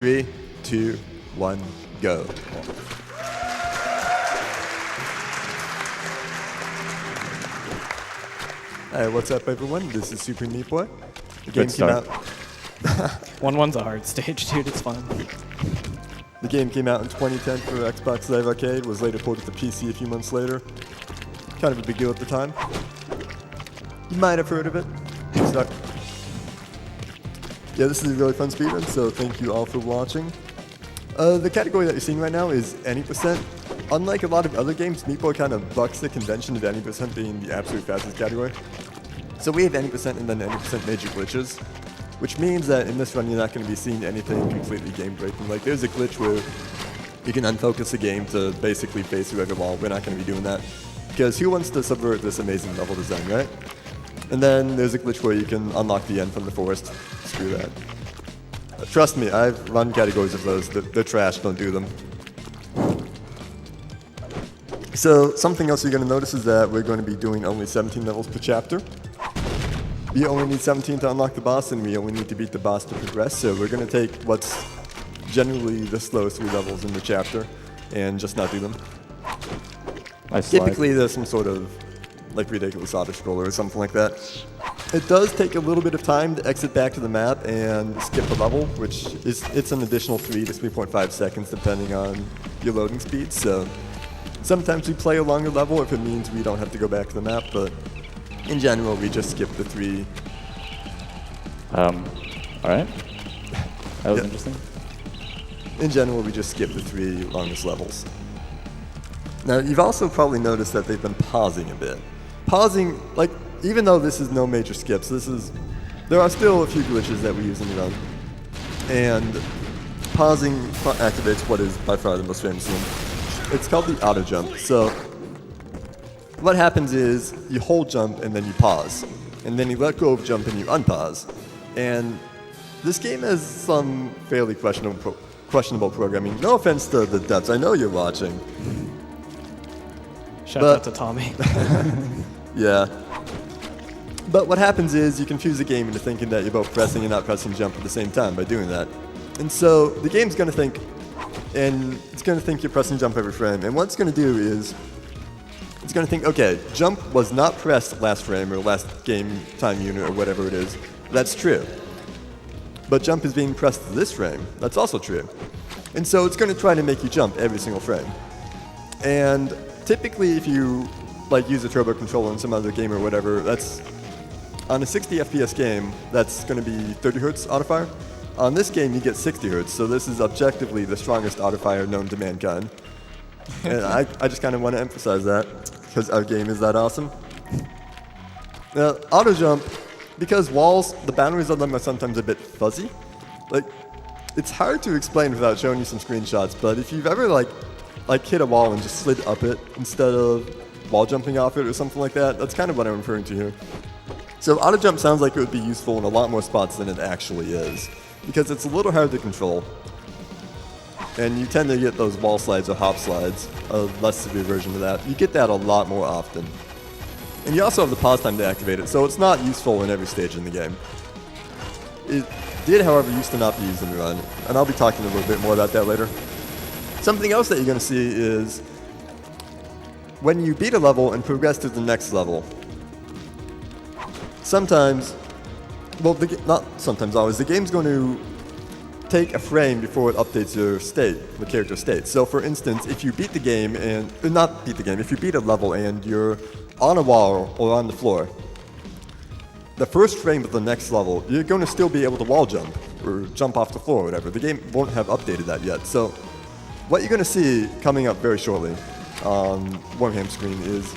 3, 2, 1, go. Hey, what's up, everyone? This is Super Meat Boy. The game came out. 1-1's a hard stage, dude. It's fun. The game came out in 2010 for Xbox Live Arcade. Was later ported to PC a few months later. Kind of a big deal at the time. You might have heard of it. Yeah, this is a really fun speedrun, so thank you all for watching. The category that you're seeing right now is any percent. Unlike a lot of other games, Meat Boy kind of bucks the convention of any percent being the absolute fastest category. So we have any percent and then any percent major glitches, which means that in this run you're not going to be seeing anything completely game breaking. Like there's a glitch where you can unfocus the game to basically face whoever wall. We're not going to be doing that because who wants to subvert this amazing level design, right? And then there's a glitch where you can unlock the end from the forest. Screw that. Trust me, I've run categories of those. They're trash, don't do them. So something else you're going to notice is that we're going to be doing only 17 levels per chapter. We only need 17 to unlock the boss, and we only need to beat the boss to progress. So we're going to take what's generally the slowest 3 levels in the chapter and just not do them. Typically there's some sort of like ridiculous auto-scroller or something like that. It does take a little bit of time to exit back to the map and skip a level, which is it's an additional 3 to 3.5 seconds depending on your loading speed. So sometimes we play a longer level if it means we don't have to go back to the map, but in general we just skip the 3. Alright. That was interesting. In general we just skip the 3 longest levels. Now you've also probably noticed that they've been pausing a bit. Pausing, like, even though this is no major skips, there are still a few glitches that we use in the run. And pausing activates what is by far the most famous one. It's called the auto jump. So what happens is you hold jump and then you pause. And then you let go of jump and you unpause. And this game has some fairly questionable programming. No offense to the devs, I know you're watching. Shout out to Tommy. Yeah. But what happens is you confuse the game into thinking that you're both pressing and not pressing jump at the same time by doing that. And so the game's going to think, and it's going to think you're pressing jump every frame. And what it's going to do is it's going to think, okay, jump was not pressed last frame or last game time unit or whatever it is. That's true. But jump is being pressed this frame. That's also true. And so it's going to try to make you jump every single frame. And typically if you use a turbo controller in some other game or whatever, that's on a 60 FPS game, that's going to be 30 Hz autofire. On this game, you get 60 Hz, so this is objectively the strongest autofire known to mankind. And I just kind of want to emphasize that, because our game is that awesome. Now, auto jump, because walls, the boundaries of them are sometimes a bit fuzzy. Like, it's hard to explain without showing you some screenshots, but if you've ever hit a wall and just slid up it instead of wall jumping off it or something like that, that's kind of what I'm referring to here. So auto jump sounds like it would be useful in a lot more spots than it actually is, because it's a little hard to control. And you tend to get those wall slides or hop slides, a less severe version of that. You get that a lot more often. And you also have the pause time to activate it, so it's not useful in every stage in the game. It did, however, used to not be used in the run, and I'll be talking a little bit more about that later. Something else that you're going to see is when you beat a level and progress to the next level, sometimes, well, not sometimes, always, the game's going to take a frame before it updates your state, the character state. So for instance, if you beat the game and, not beat the game, if you beat a level and you're on a wall or on the floor, the first frame of the next level, you're going to still be able to wall jump or jump off the floor or whatever. The game won't have updated that yet. So what you're going to see coming up very shortly on Warham's screen is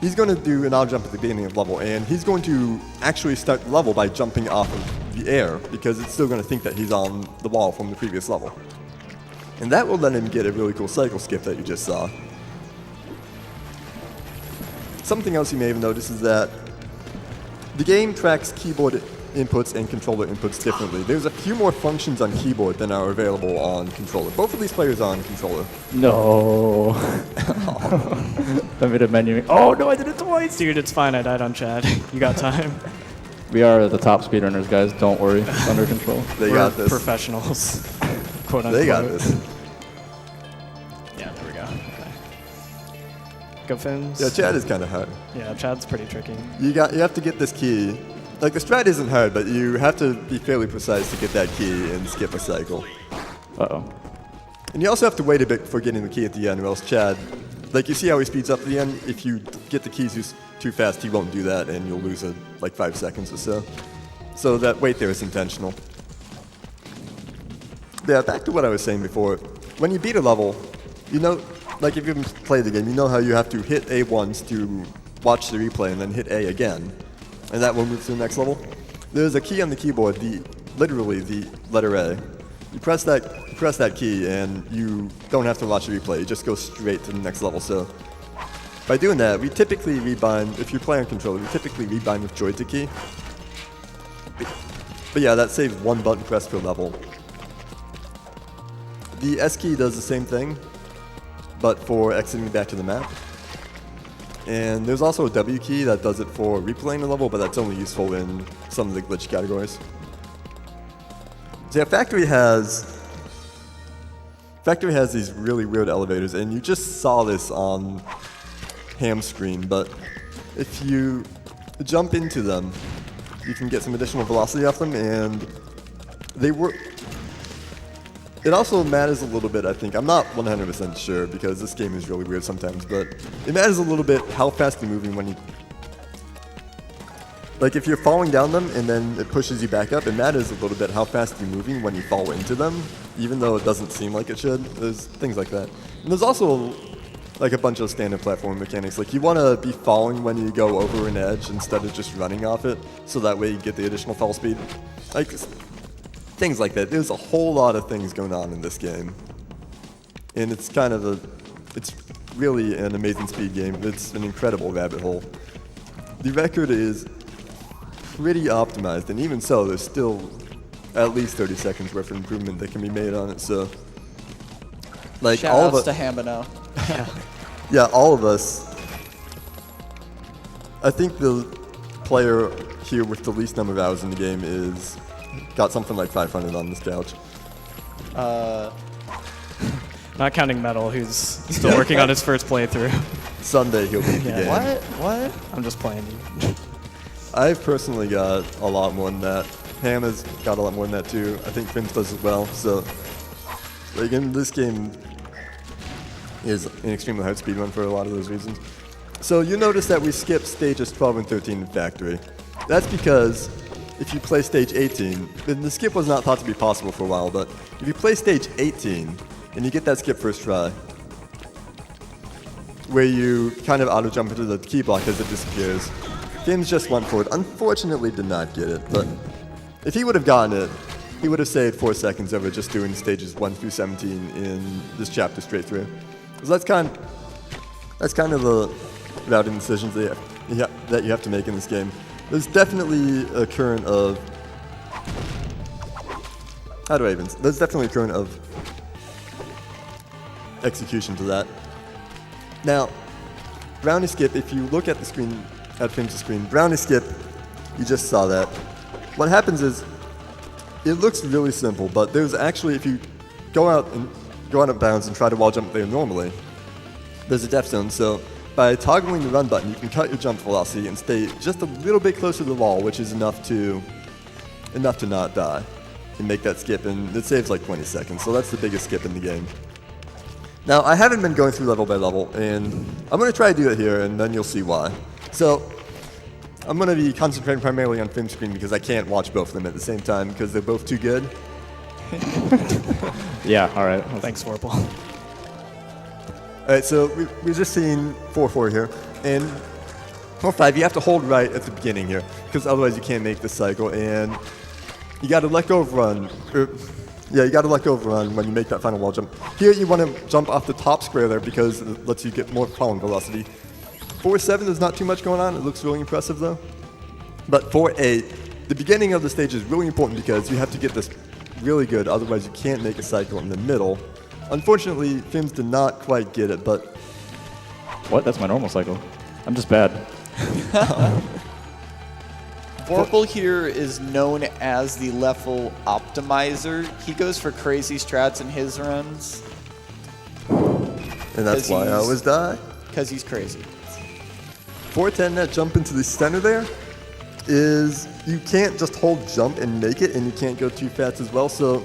he's going to do an auto jump at the beginning of the level, and he's going to actually start the level by jumping off of the air because it's still going to think that he's on the wall from the previous level. And that will let him get a really cool cycle skip that you just saw. Something else you may have noticed is that the game tracks keyboard inputs and controller inputs differently. There's a few more functions on keyboard than are available on controller. Both of these players are on controller. No. I made a menu. Oh no, I did it twice! Dude, it's fine. I died on Chad. You got time. We are the top speedrunners, guys. Don't worry. It's under control. They We're got this. professionals, quote unquote. They got this. Yeah, there we go. Okay. Go Fins. Yeah, Chad is kind of hard. Yeah, Chad's pretty tricky. You have to get this key. Like, the strat isn't hard, but you have to be fairly precise to get that key and skip a cycle. Uh-oh. And you also have to wait a bit before getting the key at the end, or else Chad, like, you see how he speeds up at the end? If you get the keys too fast, he won't do that, and you'll lose like 5 seconds or so. So that wait there is intentional. Yeah, back to what I was saying before. When you beat a level, you know, like if you've played the game, you know how you have to hit A once to watch the replay and then hit A again. And that will move to the next level. There's a key on the keyboard, literally the letter A. You press that key and you don't have to watch the replay, you just go straight to the next level. So by doing that, we typically rebind, if you play on controller, we typically rebind with joystick key. But yeah, that saves 1 button press per level. The S key does the same thing, but for exiting back to the map. And there's also a W key that does it for replaying the level, but that's only useful in some of the glitch categories. So yeah, Factory has these really weird elevators, and you just saw this on Ham's screen, but if you jump into them, you can get some additional velocity off them, and they work. It also matters a little bit, I think. I'm not 100% sure because this game is really weird sometimes, but it matters a little bit how fast you're moving when you... Like if you're falling down them and then it pushes you back up, it matters a little bit how fast you're moving when you fall into them, even though it doesn't seem like it should. There's things like that. And there's also like a bunch of standard platform mechanics. Like you want to be falling when you go over an edge instead of just running off it, so that way you get the additional fall speed. Like things like that. There's a whole lot of things going on in this game. And it's kind of it's really an amazing speed game. It's an incredible rabbit hole. The record is pretty optimized, and even so, there's still at least 30 seconds worth of improvement that can be made on it, so... Like, all of us... to Hambano. Yeah, all of us... I think the player here with the least number of hours in the game is... got something like 500 on this couch. Not counting Metal, who's still working on his first playthrough. Someday he'll beat the Yeah. game. What? I'm just playing you. I've personally got a lot more than that. Ham has got a lot more than that too. I think Vince does as well. So, again, this game is an extremely hard speedrun for a lot of those reasons. So you notice that we skipped stages 12 and 13 in Factory. That's because if you play stage 18, then the skip was not thought to be possible for a while, but if you play stage 18 and you get that skip first try, where you kind of auto-jump into the key block as it disappears, Fins just went for it. Unfortunately did not get it, but if he would have gotten it, he would have saved 4 seconds over just doing stages 1 through 17 in this chapter straight through. So that's kind of the routing decisions that you have to make in this game. There's definitely a current of... There's definitely a current of execution to that. Now, brownie skip, if you look at the screen, at Fins' screen, brownie skip, you just saw that. What happens is, it looks really simple, but there's actually, if you go out of bounds and try to wall jump there normally, there's a depth zone, so by toggling the run button, you can cut your jump velocity and stay just a little bit closer to the wall, which is enough to not die and make that skip, and it saves like 20 seconds, so that's the biggest skip in the game. Now, I haven't been going through level by level, and I'm going to try to do it here, and then you'll see why. So, I'm going to be concentrating primarily on Fins' screen because I can't watch both of them at the same time because they're both too good. Yeah, all right. Thanks, Warple. Alright, so we've just seen 4-4 here, and 4-5, you have to hold right at the beginning here, because otherwise you can't make this cycle, and you gotta let go of run. You gotta let go of run when you make that final wall jump. Here you want to jump off the top square there because it lets you get more falling velocity. 4-7, there's not too much going on, it looks really impressive though. But 4-8, the beginning of the stage is really important because you have to get this really good, otherwise you can't make a cycle in the middle. Unfortunately, Fins did not quite get it, but... What? That's my normal cycle. I'm just bad. Vorpal here is known as the level optimizer. He goes for crazy strats in his runs. And that's why I always die. Because he's crazy. 410 that jump into the center there is you can't just hold jump and make it, and you can't go too fast as well. So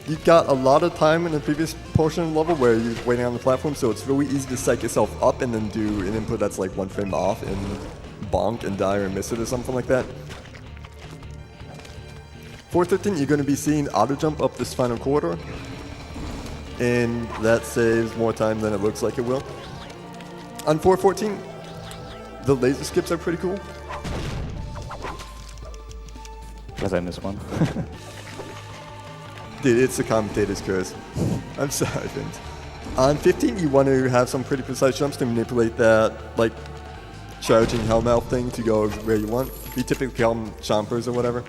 you got a lot of time in the previous portion of the level where you're waiting on the platform, so it's really easy to psych yourself up and then do an input that's like 1 frame off and bonk and die or miss it or something like that. 413, you're going to be seeing auto jump up this final corridor, and that saves more time than it looks like it will. On 414, the laser skips are pretty cool. Guess I missed one. Dude, it's the commentator's curse. I'm sorry, Vince. On 15, you want to have some pretty precise jumps to manipulate that, like, charging Hellmouth thing to go where you want. We typically call them chompers or whatever.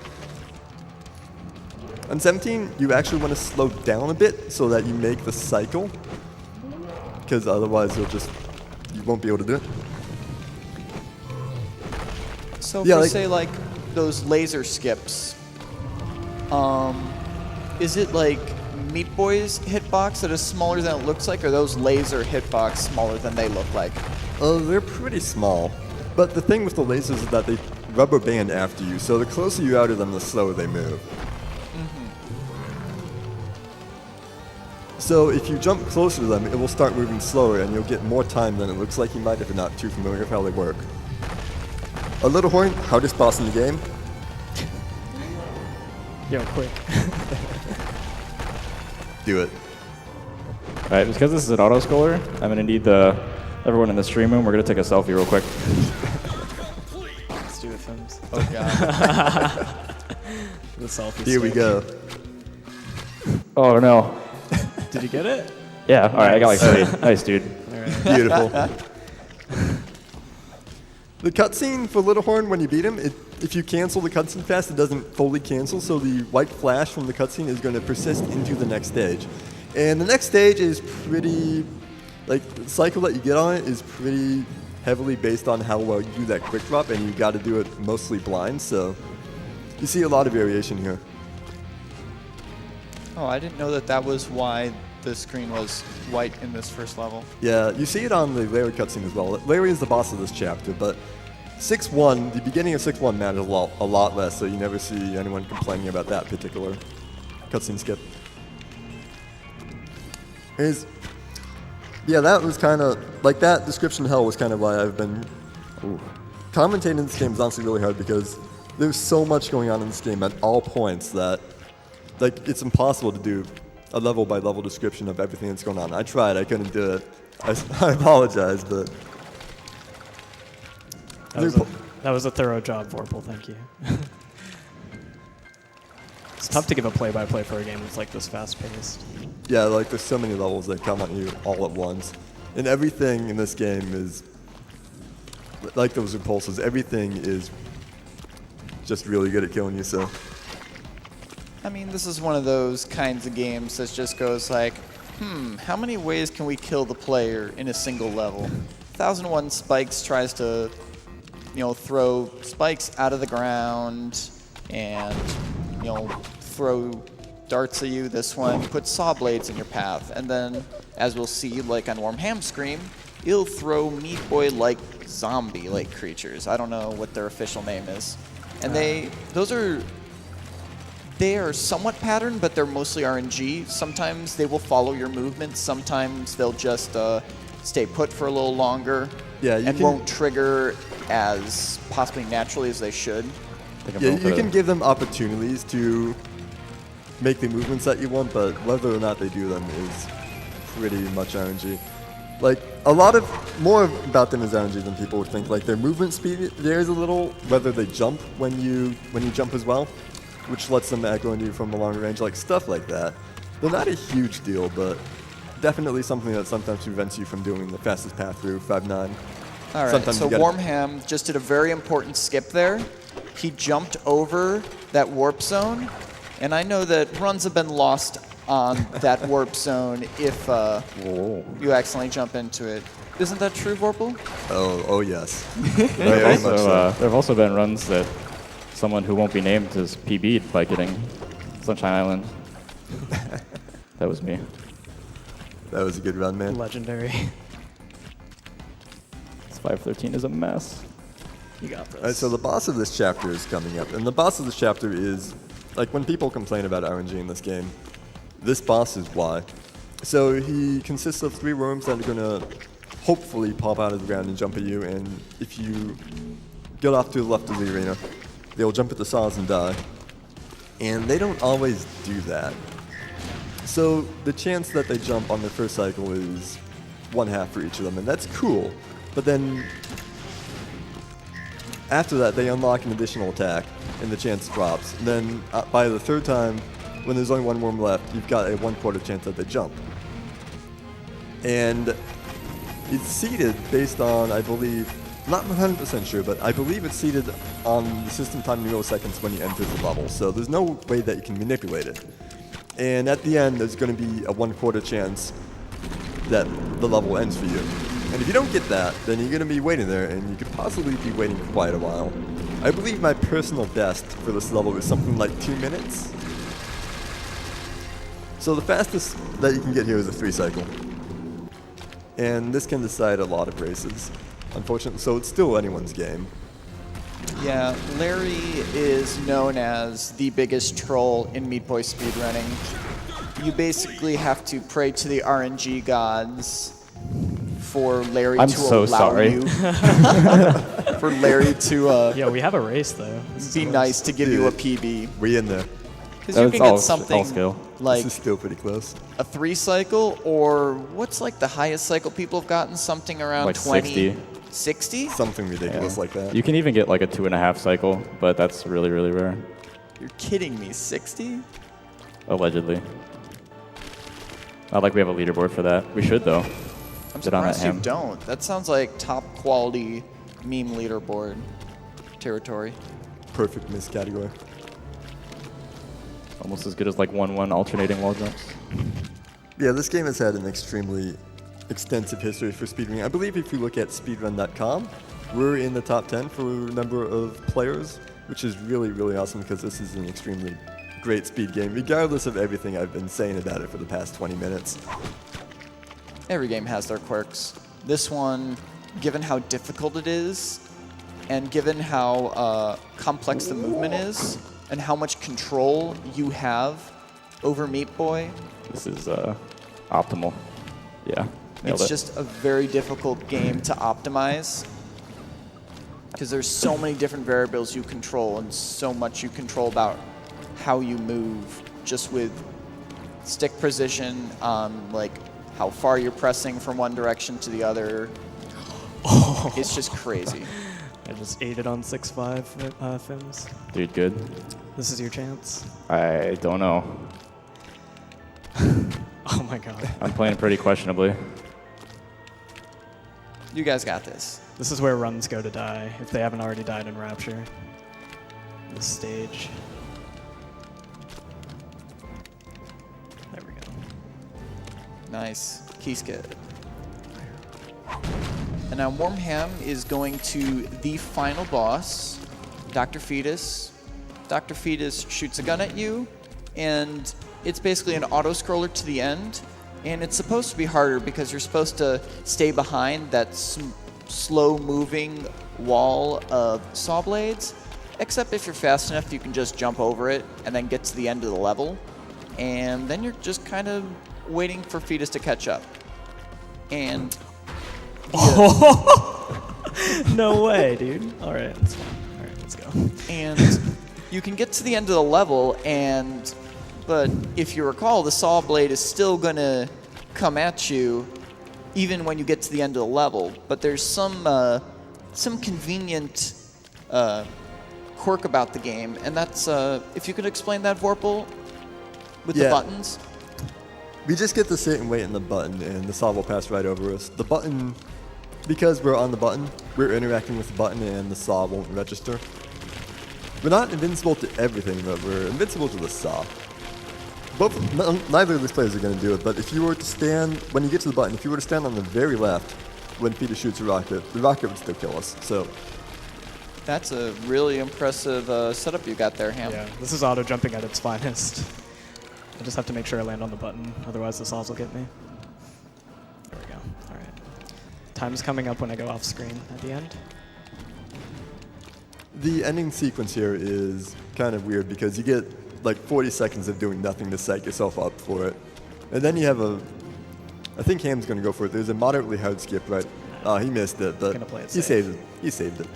On 17, you actually want to slow down a bit so that you make the cycle, because otherwise you won't be able to do it. So Yeah, for like- say like those laser skips, is it like Meat Boy's hitbox that is smaller than it looks like, or those laser hitbox smaller than they look like? They're pretty small, but the thing with the lasers is that they rubber band after you, so the closer you are to them, the slower they move. So if you jump closer to them, it will start moving slower, and you'll get more time than it looks like you might if you're not too familiar with how they work. A Little Horn, hardest boss in the game. Yo, quick. Do it. Alright, because this is an auto scroller, I'm gonna need everyone in the stream room. We're gonna take a selfie real quick. Let's do it, Films. Oh god. The selfie Here we stick. go. Oh no. Did you get it? Yeah, alright, I got like 3. Nice, dude. All right. Beautiful. The cutscene for Little Horn, when you beat him, if you cancel the cutscene fast, it doesn't fully cancel, so the white flash from the cutscene is going to persist into the next stage. And the next stage is pretty, like, the cycle that you get on it is pretty heavily based on how well you do that quick drop, and you got to do it mostly blind, so you see a lot of variation here. Oh, I didn't know that was why the screen was white in this first level. Yeah, you see it on the Larry cutscene as well. Larry is the boss of this chapter, but 6-1, the beginning of 6-1 matters a lot less, so you never see anyone complaining about that particular cutscene skip. Yeah, that was kind of, like that description of hell was kind of why I've been commentating this game is honestly really hard because there's so much going on in this game at all points that, like, it's impossible to do a level-by-level description of everything that's going on. I tried, I couldn't do it. I apologize, but... That was a thorough job, Vorpal. Thank you. It's tough to give a play-by-play for a game that's like this fast-paced. Yeah, like there's so many levels that come at you all at once. And everything in this game is, like those impulses, everything is just really good at killing you, so... I mean, this is one of those kinds of games that just goes like, how many ways can we kill the player in a single level? 1001 Spikes tries to, throw spikes out of the ground and, throw darts at you. This one puts saw blades in your path. And then, as we'll see, like on Warm Ham Scream, it'll throw Meat Boy-like zombie-like creatures. I don't know what their official name is. And they are somewhat patterned, but they're mostly RNG. Sometimes they will follow your movements. Sometimes they'll just stay put for a little longer and won't trigger as possibly naturally as they should. Yeah, you can give them opportunities to make the movements that you want, but whether or not they do them is pretty much RNG. Like, more about them is RNG than people would think. Like, their movement speed varies a little, whether they jump when you jump as well, which lets them echo into you from a longer range, like stuff like that. They're not a huge deal, but definitely something that sometimes prevents you from doing the fastest path through 5-9. All right, so Warm Ham just did a very important skip there. He jumped over that warp zone, and I know that runs have been lost on that warp zone if you accidentally jump into it. Isn't that true, Vorpal? Oh yes. There have also been runs that someone who won't be named is PB'd by getting Sunshine Island. That was me. That was a good run, man. Legendary. This 513 is a mess. You got this. All right, so the boss of this chapter is coming up, and the boss of this chapter is, like, when people complain about RNG in this game, this boss is why. So he consists of 3 worms that are gonna hopefully pop out of the ground and jump at you, and if you get off to the left of the arena, they'll jump at the saws and die. And they don't always do that. So the chance that they jump on their first cycle is 1/2 for each of them, and that's cool. But then after that, they unlock an additional attack, and the chance drops. And then by the 3rd time, when there's only 1 worm left, you've got a 1/4 chance that they jump. And it's seeded based on, I believe, not 100% sure, but I believe it's seeded on the system time milliseconds when you enter the level. So there's no way that you can manipulate it. And at the end, there's going to be a 1/4 chance that the level ends for you. And if you don't get that, then you're going to be waiting there, and you could possibly be waiting for quite a while. I believe my personal best for this level is something like 2 minutes. So the fastest that you can get here is a 3 cycle. And this can decide a lot of races, unfortunately, so it's still anyone's game. Yeah, Larry is known as the biggest troll in Meat Boy speedrunning. You basically have to pray to the RNG gods for Larry I'm to so allow sorry. you. For Larry to Yeah, we have a race though. This is be a race. nice to give you a PB. We in there. Because you It's can all- get something all skill. like This is still pretty close. a 3 cycle, or what's like the highest cycle people have gotten? Something around Like 20? 60. 60? Something ridiculous like that. You can even get like a 2.5 cycle, but that's really, really rare. You're kidding me, 60? Allegedly. Not like we have a leaderboard for that. We should though. I'm Get on that surprised you ham. don't. That sounds like top quality meme leaderboard territory. Perfect miss category. Almost as good as like 1-1 alternating wall jumps. Yeah, this game has had an extremely extensive history for speedrunning. I believe if you look at speedrun.com, we're in the top 10 for number of players, which is really, really awesome because this is an extremely great speed game, regardless of everything I've been saying about it for the past 20 minutes. Every game has their quirks. This one, given how difficult it is, and given how complex the movement is, and how much control you have over Meat Boy, This is optimal. Yeah. Nailed it's it. just a very difficult game to optimize because there's so many different variables you control and so much you control about how you move just with stick position, like how far you're pressing from one direction to the other. It's just crazy. I just ate it on 6-5 Fims. Dude, good. This is your chance. I don't know. Oh my god. I'm playing pretty questionably. You guys got this. This is where runs go to die, if they haven't already died in Rapture. This stage. There we go. Nice. Keyskid. And now Wormham is going to the final boss, Dr. Fetus. Dr. Fetus shoots a gun at you, and it's basically an auto-scroller to the end. And it's supposed to be harder because you're supposed to stay behind that slow-moving wall of saw blades. Except if you're fast enough, you can just jump over it and then get to the end of the level. And then you're just kind of waiting for Fetus to catch up. And No way, dude. All right, that's fine. All right, let's go. and you can get to the end of the level, but if you recall, the saw blade is still gonna come at you even when you get to the end of the level. But there's some convenient quirk about the game, and that's if you could explain that, Vorpal, with the Yeah. buttons. We just get to sit and wait in the button, and the saw will pass right over us. The button, because we're on the button, we're interacting with the button, and the saw won't register. We're not invincible to everything, but we're invincible to the saw. Neither of these players are going to do it, but if you were to stand, when you get to the button, if you were to stand on the very left when Fetus shoots a rocket, the rocket would still kill us. So That's a really impressive setup you got there, Ham. Yeah, this is auto jumping at its finest. I just have to make sure I land on the button, otherwise the saws will get me. There we go. All right. Time's coming up when I go off screen at the end. The ending sequence here is kind of weird because you get like 40 seconds of doing nothing to psych yourself up for it. And then you have I think Ham's going to go for it. There's a moderately hard skip, right? Oh, he missed it, but Gonna play it he safe. saved it. He saved it.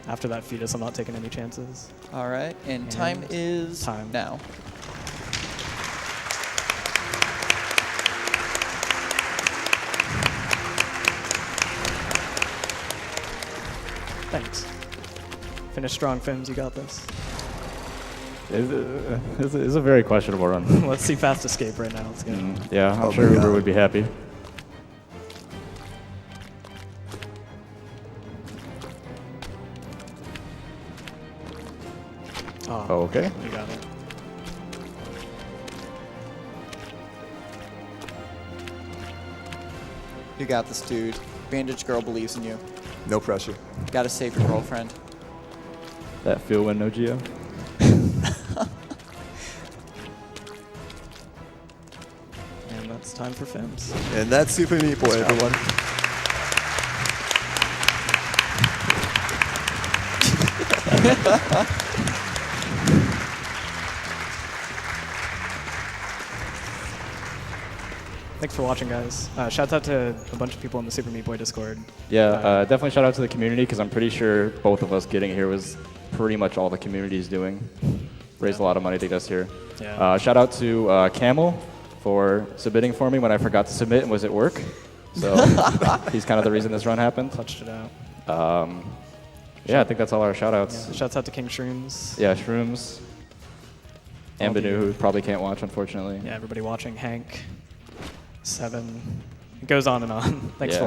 After that fetus, I'm not taking any chances. All right, and time is time. now. Thanks. Finish strong, Fims. You got this. It's a very questionable run. Let's see fast escape right now. Let's go. Yeah, I'm Oh sure my Uber God. would be happy. Oh, Okay. you got it. You got this, dude. Bandage Girl believes in you. No pressure. Gotta save your girlfriend. That feel win, no Geo. And that's time for Fims. And that's Super Meat Boy, everyone. Thanks for watching, guys. Shouts out to a bunch of people in the Super Meat Boy Discord. Yeah, definitely shout out to the community because I'm pretty sure both of us getting here was pretty much all the community is doing. Raised a lot of money to get us here. Yeah. Shout out to Camel for submitting for me when I forgot to submit and was at work. So he's kind of the reason this run happened. Clutched it out. Yeah, I think that's all our shout outs. Yeah. Shouts out to King Shrooms. Yeah, Shrooms. And Banu, who probably can't watch, unfortunately. Yeah, everybody watching. Hank. 7. It goes on and on. Thanks Yeah. for